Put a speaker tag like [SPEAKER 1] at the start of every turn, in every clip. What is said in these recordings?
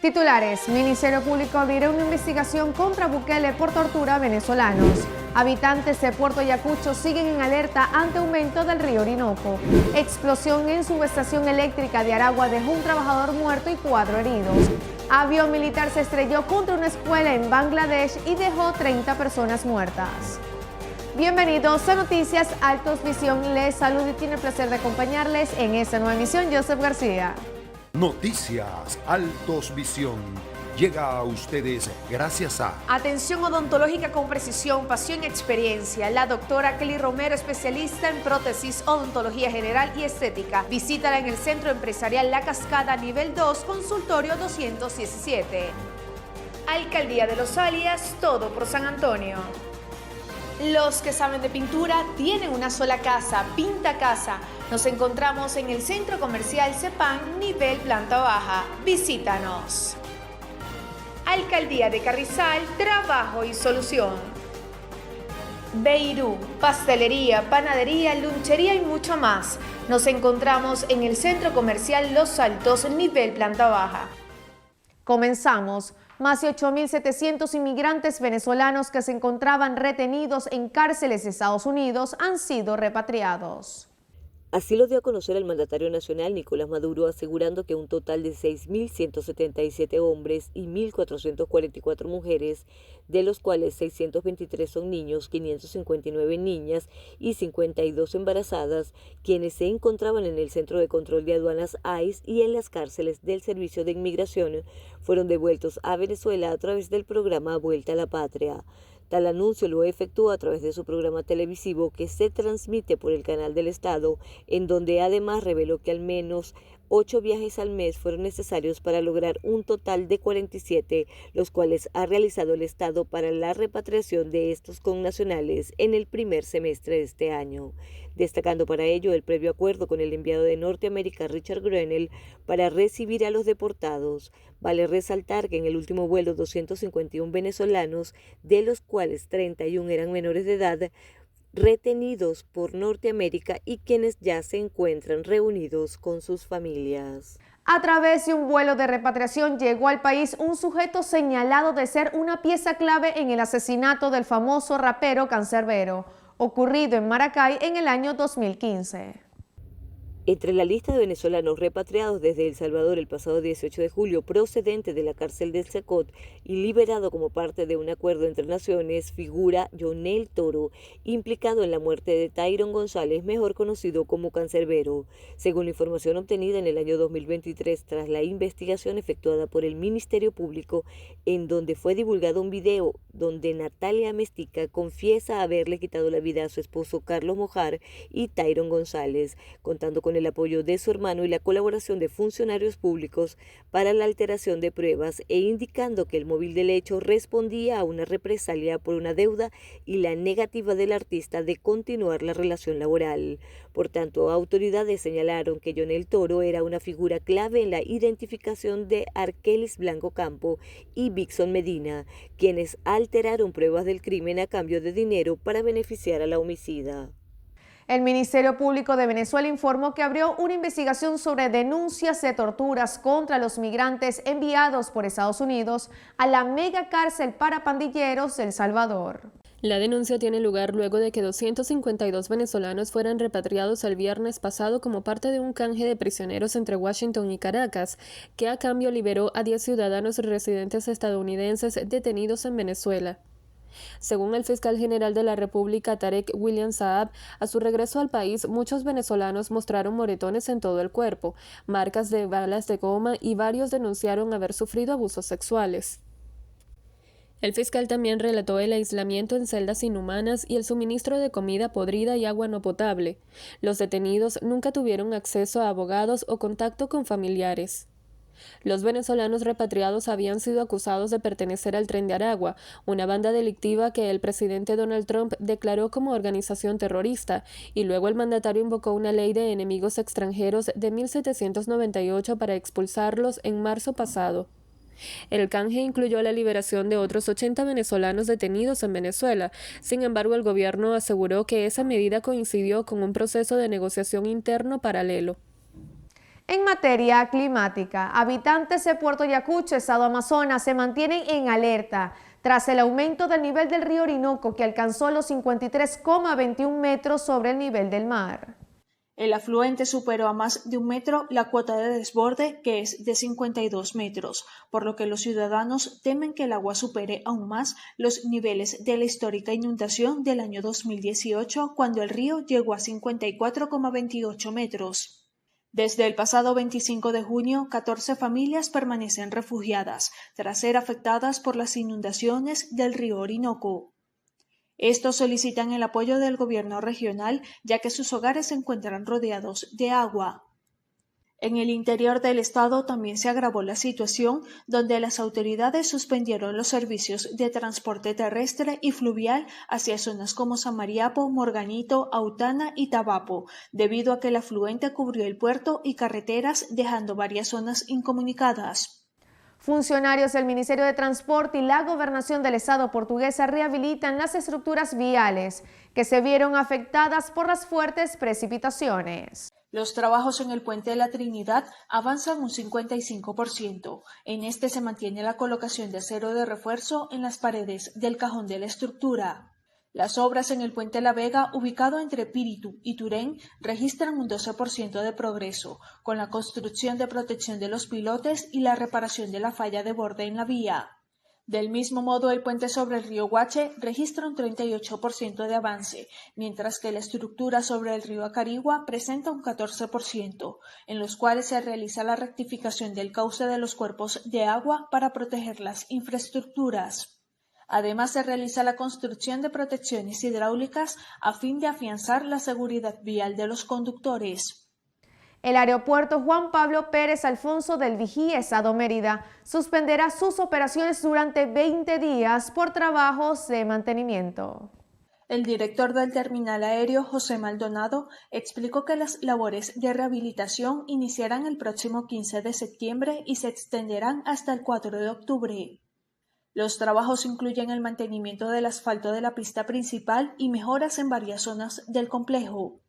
[SPEAKER 1] Titulares: Ministerio Público abrirá una investigación contra Bukele por tortura a venezolanos. Habitantes de Puerto Ayacucho siguen en alerta ante aumento del río Orinoco. Explosión en subestación eléctrica de Aragua dejó un trabajador muerto y 4 heridos. Avión militar se estrelló contra una escuela en Bangladesh y dejó 30 personas muertas. Bienvenidos a Noticias Altos Visión. Les saludo y tiene el placer de acompañarles en esta nueva emisión Joseph García.
[SPEAKER 2] Noticias Altos Visión llega a ustedes gracias a
[SPEAKER 1] Atención odontológica con precisión, pasión y experiencia. La doctora Kelly Romero, especialista en prótesis, odontología general y estética. Visítala en el Centro Empresarial La Cascada, nivel 2, consultorio 217. Alcaldía de Los Alias, todo por San Antonio. Los que saben de pintura tienen una sola casa, Pinta Casa. Nos encontramos en el Centro Comercial Cepán, nivel planta baja. Visítanos. Alcaldía de Carrizal, trabajo y solución. Beirú, pastelería, panadería, lunchería y mucho más. Nos encontramos en el Centro Comercial Los Altos, nivel planta baja. Comenzamos. Más de 8.700 inmigrantes venezolanos que se encontraban retenidos en cárceles de Estados Unidos han sido repatriados.
[SPEAKER 3] Así lo dio a conocer el mandatario nacional Nicolás Maduro, asegurando que un total de 6.177 hombres y 1.444 mujeres, de los cuales 623 son niños, 559 niñas y 52 embarazadas, quienes se encontraban en el Centro de Control de Aduanas ICE y en las cárceles del Servicio de Inmigración, fueron devueltos a Venezuela a través del programa Vuelta a la Patria. Tal anuncio lo efectuó a través de su programa televisivo que se transmite por el canal del Estado, en donde además reveló que al menos 8 viajes al mes fueron necesarios para lograr un total de 47, los cuales ha realizado el Estado para la repatriación de estos connacionales en el primer semestre de este año, destacando para ello el previo acuerdo con el enviado de Norteamérica Richard Grenell para recibir a los deportados. Vale resaltar que en el último vuelo 251 venezolanos, de los cuales 31 eran menores de edad, retenidos por Norteamérica y quienes ya se encuentran reunidos con sus familias.
[SPEAKER 1] A través de un vuelo de repatriación llegó al país un sujeto señalado de ser una pieza clave en el asesinato del famoso rapero Canserbero, ocurrido en Maracay en el año 2015.
[SPEAKER 3] Entre la lista de venezolanos repatriados desde El Salvador el pasado 18 de julio, procedente de la cárcel del Secot y liberado como parte de un acuerdo entre naciones, figura Yonel Toro, implicado en la muerte de Tyron González, mejor conocido como Canserbero. Según la información obtenida en el año 2023 tras la investigación efectuada por el Ministerio Público, en donde fue divulgado un video donde Natalia Mestica confiesa haberle quitado la vida a su esposo Carlos Mojar y Tyron González, contando con el apoyo de su hermano y la colaboración de funcionarios públicos para la alteración de pruebas e indicando que el móvil del hecho respondía a una represalia por una deuda y la negativa del artista de continuar la relación laboral. Por tanto, autoridades señalaron que Yonel Toro era una figura clave en la identificación de Arkelis Blanco Campo y Vixon Medina, quienes alteraron pruebas del crimen a cambio de dinero para beneficiar a la homicida.
[SPEAKER 1] El Ministerio Público de Venezuela informó que abrió una investigación sobre denuncias de torturas contra los migrantes enviados por Estados Unidos a la mega cárcel para pandilleros de El Salvador.
[SPEAKER 4] La denuncia tiene lugar luego de que 252 venezolanos fueran repatriados el viernes pasado como parte de un canje de prisioneros entre Washington y Caracas, que a cambio liberó a 10 ciudadanos residentes estadounidenses detenidos en Venezuela. Según el fiscal general de la República, Tarek William Saab, a su regreso al país, muchos venezolanos mostraron moretones en todo el cuerpo, marcas de balas de goma y varios denunciaron haber sufrido abusos sexuales. El fiscal también relató el aislamiento en celdas inhumanas y el suministro de comida podrida y agua no potable. Los detenidos nunca tuvieron acceso a abogados o contacto con familiares. Los venezolanos repatriados habían sido acusados de pertenecer al Tren de Aragua, una banda delictiva que el presidente Donald Trump declaró como organización terrorista, y luego el mandatario invocó una ley de enemigos extranjeros de 1798 para expulsarlos en marzo pasado. El canje incluyó la liberación de otros 80 venezolanos detenidos en Venezuela. Sin embargo, el gobierno aseguró que esa medida coincidió con un proceso de negociación interno paralelo.
[SPEAKER 1] En materia climática, habitantes de Puerto Ayacucho, Estado Amazonas, se mantienen en alerta tras el aumento del nivel del río Orinoco, que alcanzó los 53,21 metros sobre el nivel del mar.
[SPEAKER 5] El afluente superó a más de 1 metro la cuota de desborde, que es de 52 metros, por lo que los ciudadanos temen que el agua supere aún más los niveles de la histórica inundación del año 2018, cuando el río llegó a 54,28 metros. Desde el pasado 25 de junio, 14 familias permanecen refugiadas tras ser afectadas por las inundaciones del río Orinoco. Estos solicitan el apoyo del gobierno regional, ya que sus hogares se encuentran rodeados de agua. En el interior del estado también se agravó la situación, donde las autoridades suspendieron los servicios de transporte terrestre y fluvial hacia zonas como Samariapo, Morganito, Autana y Tabapo, debido a que el afluente cubrió el puerto y carreteras, dejando varias zonas incomunicadas.
[SPEAKER 1] Funcionarios del Ministerio de Transporte y la Gobernación del Estado portuguesa rehabilitan las estructuras viales que se vieron afectadas por las fuertes precipitaciones.
[SPEAKER 5] Los trabajos en el Puente de la Trinidad avanzan un 55%. En este se mantiene la colocación de acero de refuerzo en las paredes del cajón de la estructura. Las obras en el Puente La Vega, ubicado entre Píritu y Turén, registran un 12% de progreso, con la construcción de protección de los pilotes y la reparación de la falla de borde en la vía. Del mismo modo, el puente sobre el río Guache registra un 38% de avance, mientras que la estructura sobre el río Acarigua presenta un 14%, en los cuales se realiza la rectificación del cauce de los cuerpos de agua para proteger las infraestructuras. Además, se realiza la construcción de protecciones hidráulicas a fin de afianzar la seguridad vial de los conductores.
[SPEAKER 1] El aeropuerto Juan Pablo Pérez Alfonso del Vigía, Estado Mérida, suspenderá sus operaciones durante 20 días por trabajos de mantenimiento.
[SPEAKER 5] El director del terminal aéreo, José Maldonado, explicó que las labores de rehabilitación iniciarán el próximo 15 de septiembre y se extenderán hasta el 4 de octubre. Los trabajos incluyen el mantenimiento del asfalto de la pista principal y mejoras en varias zonas del complejo.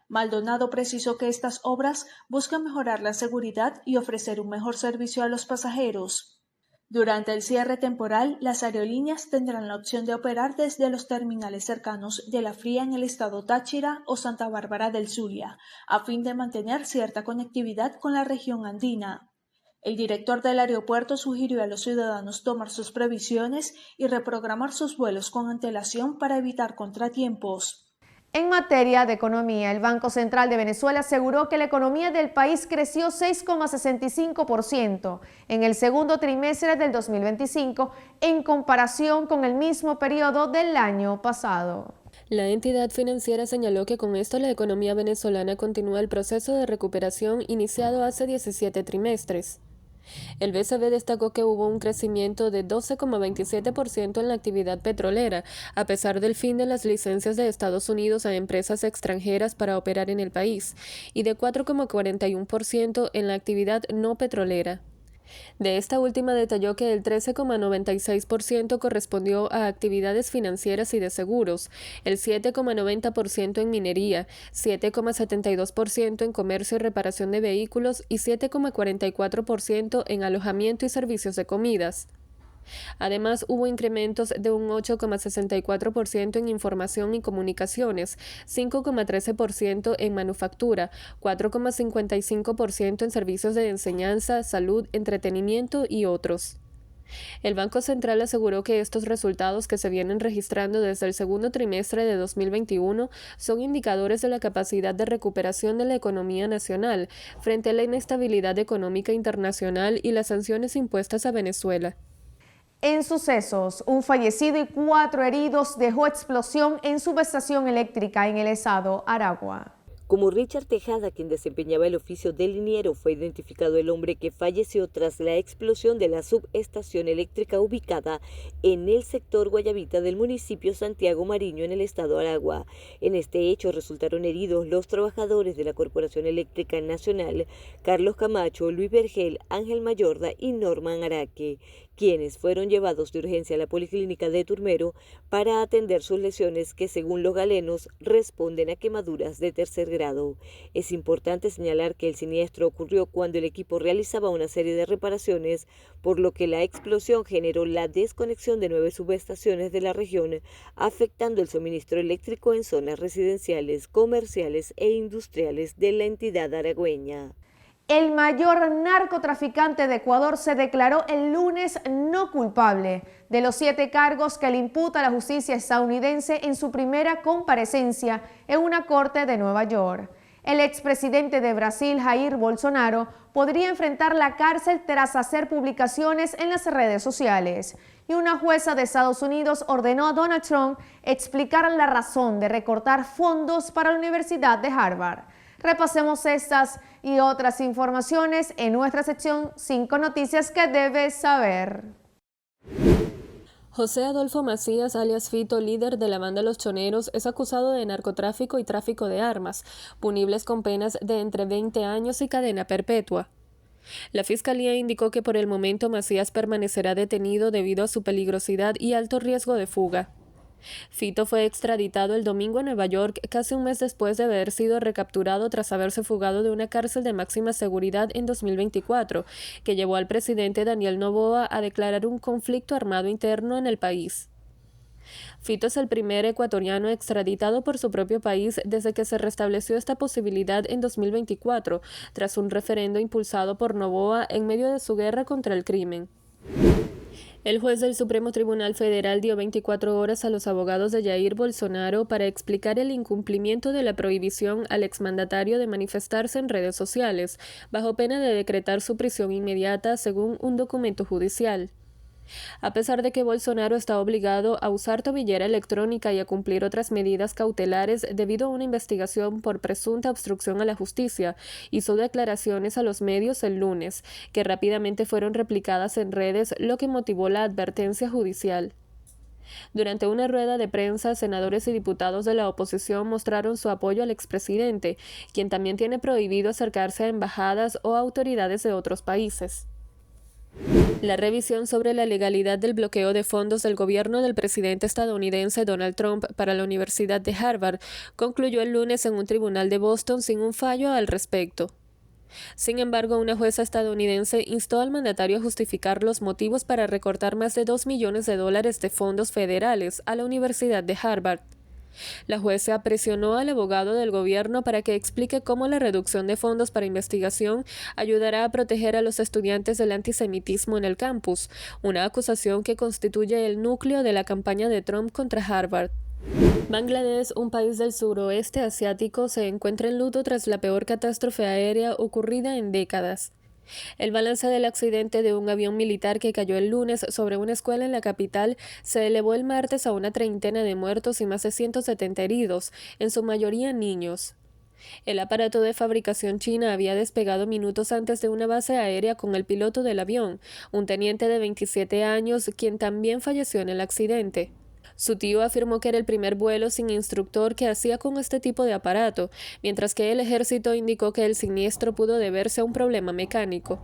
[SPEAKER 5] Maldonado precisó que estas obras buscan mejorar la seguridad y ofrecer un mejor servicio a los pasajeros. Durante el cierre temporal, las aerolíneas tendrán la opción de operar desde los terminales cercanos de La Fría en el estado Táchira o Santa Bárbara del Zulia, a fin de mantener cierta conectividad con la región andina. El director del aeropuerto sugirió a los ciudadanos tomar sus previsiones y reprogramar sus vuelos con antelación para evitar contratiempos.
[SPEAKER 1] En materia de economía, el Banco Central de Venezuela aseguró que la economía del país creció 6,65% en el segundo trimestre del 2025 en comparación con el mismo periodo del año pasado.
[SPEAKER 4] La entidad financiera señaló que con esto la economía venezolana continúa el proceso de recuperación iniciado hace 17 trimestres. El BCB destacó que hubo un crecimiento de 12,27% en la actividad petrolera, a pesar del fin de las licencias de Estados Unidos a empresas extranjeras para operar en el país, y de 4,41% en la actividad no petrolera. De esta última detalló que el 13,96% correspondió a actividades financieras y de seguros, el 7,90% en minería, 7,72% en comercio y reparación de vehículos y 7,44% en alojamiento y servicios de comidas. Además, hubo incrementos de un 8,64% en información y comunicaciones, 5,13% en manufactura, 4,55% en servicios de enseñanza, salud, entretenimiento y otros. El Banco Central aseguró que estos resultados que se vienen registrando desde el segundo trimestre de 2021 son indicadores de la capacidad de recuperación de la economía nacional frente a la inestabilidad económica internacional y las sanciones impuestas a Venezuela.
[SPEAKER 1] En sucesos, un fallecido y 4 heridos dejó explosión en subestación eléctrica en el estado Aragua.
[SPEAKER 3] Como Richard Tejada, quien desempeñaba el oficio de liniero, fue identificado el hombre que falleció tras la explosión de la subestación eléctrica ubicada en el sector Guayabita del municipio Santiago Mariño en el estado Aragua. En este hecho resultaron heridos los trabajadores de la Corporación Eléctrica Nacional, Carlos Camacho, Luis Vergel, Ángel Mayorda y Norman Araque, quienes fueron llevados de urgencia a la Policlínica de Turmero para atender sus lesiones que, según los galenos, responden a quemaduras de tercer grado. grado. Es importante señalar que el siniestro ocurrió cuando el equipo realizaba una serie de reparaciones, por lo que la explosión generó la desconexión de 9 subestaciones de la región, afectando el suministro eléctrico en zonas residenciales, comerciales e industriales de la entidad aragüeña.
[SPEAKER 1] El mayor narcotraficante de Ecuador se declaró el lunes no culpable de los 7 cargos que le imputa la justicia estadounidense en su primera comparecencia en una corte de Nueva York. El expresidente de Brasil, Jair Bolsonaro, podría enfrentar la cárcel tras hacer publicaciones en las redes sociales. Y una jueza de Estados Unidos ordenó a Donald Trump explicar la razón de recortar fondos para la Universidad de Harvard. Repasemos estas y otras informaciones en nuestra sección 5 noticias que debes saber.
[SPEAKER 4] José Adolfo Macías, alias Fito, líder de la banda Los Choneros, es acusado de narcotráfico y tráfico de armas, punibles con penas de entre 20 años y cadena perpetua. La Fiscalía indicó que por el momento Macías permanecerá detenido debido a su peligrosidad y alto riesgo de fuga. Fito fue extraditado el domingo a Nueva York casi un mes después de haber sido recapturado tras haberse fugado de una cárcel de máxima seguridad en 2024, que llevó al presidente Daniel Noboa a declarar un conflicto armado interno en el país. Fito es el primer ecuatoriano extraditado por su propio país desde que se restableció esta posibilidad en 2024, tras un referendo impulsado por Noboa en medio de su guerra contra el crimen. El juez del Supremo Tribunal Federal dio 24 horas a los abogados de Jair Bolsonaro para explicar el incumplimiento de la prohibición al exmandatario de manifestarse en redes sociales, bajo pena de decretar su prisión inmediata según un documento judicial. A pesar de que Bolsonaro está obligado a usar tobillera electrónica y a cumplir otras medidas cautelares debido a una investigación por presunta obstrucción a la justicia, hizo declaraciones a los medios el lunes, que rápidamente fueron replicadas en redes, lo que motivó la advertencia judicial. Durante una rueda de prensa, senadores y diputados de la oposición mostraron su apoyo al expresidente, quien también tiene prohibido acercarse a embajadas o autoridades de otros países. La revisión sobre la legalidad del bloqueo de fondos del gobierno del presidente estadounidense Donald Trump para la Universidad de Harvard concluyó el lunes en un tribunal de Boston sin un fallo al respecto. Sin embargo, una jueza estadounidense instó al mandatario a justificar los motivos para recortar más de $2 millones de fondos federales a la Universidad de Harvard. La jueza presionó al abogado del gobierno para que explique cómo la reducción de fondos para investigación ayudará a proteger a los estudiantes del antisemitismo en el campus, una acusación que constituye el núcleo de la campaña de Trump contra Harvard. Bangladesh, un país del suroeste asiático, se encuentra en luto tras la peor catástrofe aérea ocurrida en décadas. El balance del accidente de un avión militar que cayó el lunes sobre una escuela en la capital se elevó el martes a una treintena de muertos y más de 170 heridos, en su mayoría niños. El aparato de fabricación china había despegado minutos antes de una base aérea con el piloto del avión, un teniente de 27 años, quien también falleció en el accidente. Su tío afirmó que era el primer vuelo sin instructor que hacía con este tipo de aparato, mientras que el ejército indicó que el siniestro pudo deberse a un problema mecánico.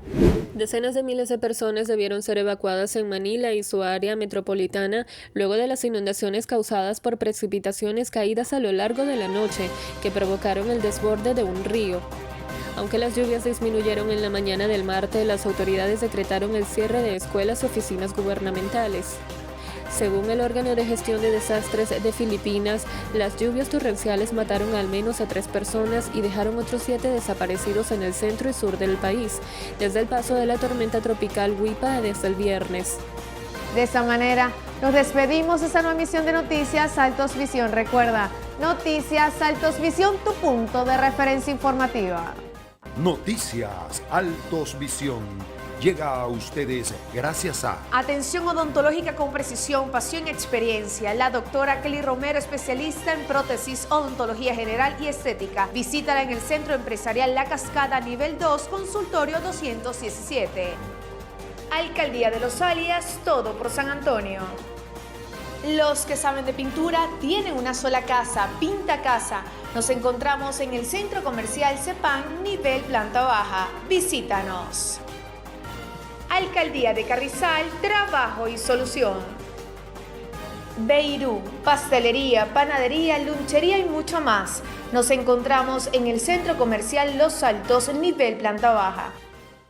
[SPEAKER 4] Decenas de miles de personas debieron ser evacuadas en Manila y su área metropolitana luego de las inundaciones causadas por precipitaciones caídas a lo largo de la noche que provocaron el desborde de un río. Aunque las lluvias disminuyeron en la mañana del martes, las autoridades decretaron el cierre de escuelas y oficinas gubernamentales. Según el órgano de gestión de desastres de Filipinas, las lluvias torrenciales mataron al menos a 3 personas y dejaron otros 7 desaparecidos en el centro y sur del país, desde el paso de la tormenta tropical Wipa desde el viernes.
[SPEAKER 1] De esta manera, nos despedimos de esta nueva emisión de Noticias Altos Visión. Recuerda, Noticias Altos Visión, tu punto de referencia informativa.
[SPEAKER 2] Noticias Altos Visión llega a ustedes gracias a
[SPEAKER 1] Atención odontológica con precisión, pasión y experiencia. La doctora Kelly Romero, especialista en prótesis, odontología general y estética. Visítala en el Centro Empresarial La Cascada, nivel 2, consultorio 217. Alcaldía de Los Alias, todo por San Antonio. Los que saben de pintura tienen una sola casa, Pinta Casa. Nos encontramos en el Centro Comercial Cepán, nivel planta baja. Visítanos. Alcaldía de Carrizal, trabajo y solución. Beirú, pastelería, panadería, lunchería y mucho más. Nos encontramos en el Centro Comercial Los Altos, nivel planta baja.